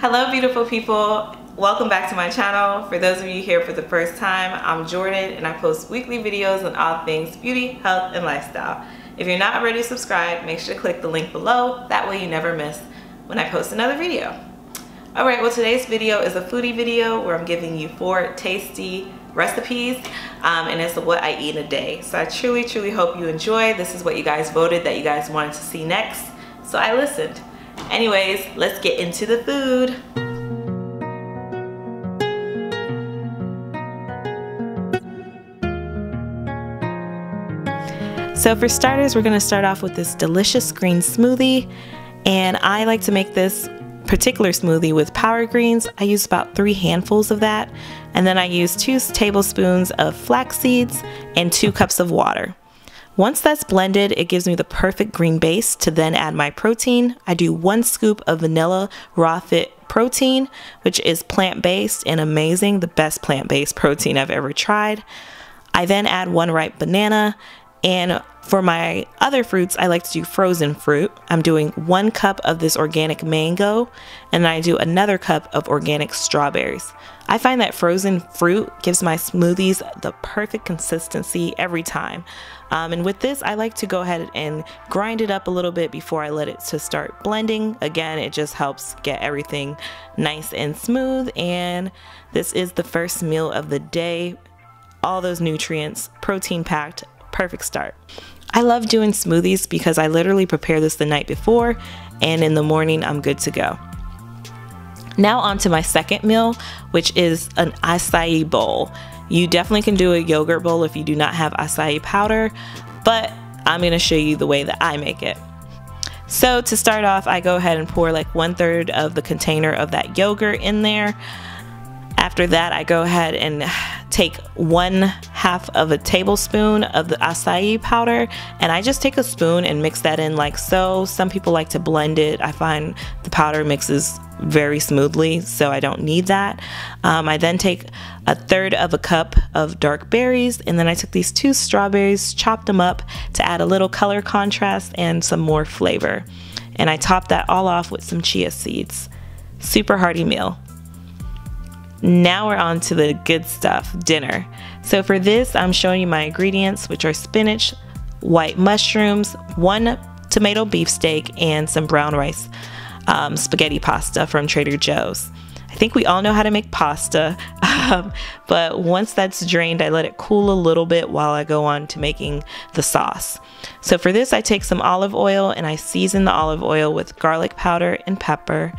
Hello beautiful people, welcome back to my channel. For those of you here for the first time, I'm Jordan and I post weekly videos on all things beauty, health, and lifestyle. If you're not already subscribed, make sure to click the link below, that way you never miss when I post another video. Alright, well today's video is a foodie video where I'm giving you 4 tasty recipes and it's what I eat in a day. So I truly hope you enjoy. This is what you guys voted that you guys wanted to see next, so I listened. Anyways, let's get into the food. So for starters, we're going to start off with this delicious green smoothie, and I like to make this particular smoothie with power greens. I use about 3 handfuls of that, and then I use 2 tablespoons of flax seeds and 2 cups of water. Once that's blended, it gives me the perfect green base to then add my protein. I do 1 scoop of vanilla raw fit protein, which is plant-based and amazing, the best plant-based protein I've ever tried. I then add 1 ripe banana, and for my other fruits, I like to do frozen fruit. I'm doing 1 cup of this organic mango, and I do another cup of organic strawberries. I find that frozen fruit gives my smoothies the perfect consistency every time. And with this, I like to go ahead and grind it up a little bit before I let it to start blending. Again, it just helps get everything nice and smooth. And this is the first meal of the day. All those nutrients, protein packed, perfect start. I love doing smoothies because I literally prepare this the night before, and in the morning I'm good to go. Now on to my second meal, which is an acai bowl. You definitely can do a yogurt bowl if you do not have acai powder, but I'm going to show you the way that I make it. So to start off, I go ahead and pour like 1/3 of the container of that yogurt in there. After that, I go ahead and take 1/2 of a tablespoon of the acai powder, and I just take a spoon and mix that in like so. Some people like to blend it. I find the powder mixes very smoothly, so I don't need that. I then take 1/3 of a cup of dark berries, and then I took these 2 strawberries, chopped them up to add a little color contrast and some more flavor. And I top that all off with some chia seeds. Super hearty meal. Now we're on to the good stuff, dinner. So for this, I'm showing you my ingredients, which are spinach, white mushrooms, 1 tomato beefsteak, and some brown rice spaghetti pasta from Trader Joe's. I think we all know how to make pasta, but once that's drained, I let it cool a little bit while I go on to making the sauce. So for this, I take some olive oil and I season the olive oil with garlic powder and pepper.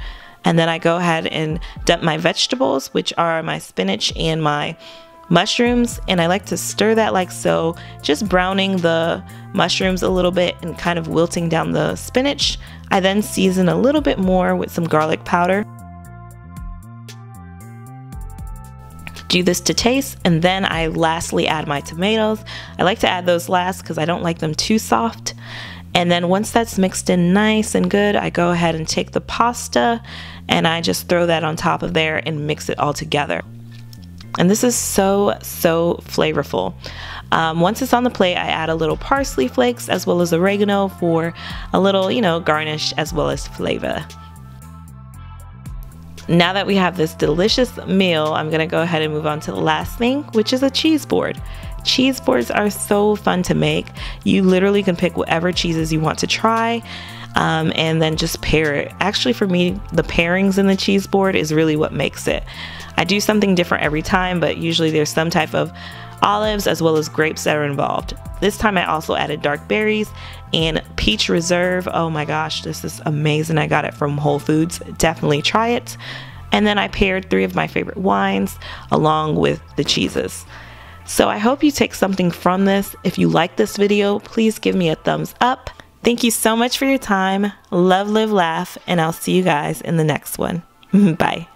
And then I go ahead and dump my vegetables, which are my spinach and my mushrooms. And I like to stir that like so, just browning the mushrooms a little bit and kind of wilting down the spinach. I then season a little bit more with some garlic powder. Do this to taste, and then I lastly add my tomatoes. I like to add those last because I don't like them too soft. And then once that's mixed in nice and good, I go ahead and take the pasta and I just throw that on top of there and mix it all together. And this is so flavorful. Once it's on the plate, I add a little parsley flakes as well as oregano for a little, garnish as well as flavor. Now that we have this delicious meal, I'm gonna go ahead and move on to the last thing, which is a cheese board. Cheese boards are so fun to make. You literally can pick whatever cheeses you want to try and then just pair it. Actually, for me, the pairings in the cheese board is really what makes it. I do something different every time, but usually there's some type of olives as well as grapes that are involved. This time I also added dark berries and peach reserve. Oh my gosh, this is amazing. I got it from Whole Foods. Definitely try it. And then I paired 3 of my favorite wines along with the cheeses. So I hope you take something from this. If you like this video, please give me a thumbs up. Thank you so much for your time. Love, live, laugh, and I'll see you guys in the next one. Bye.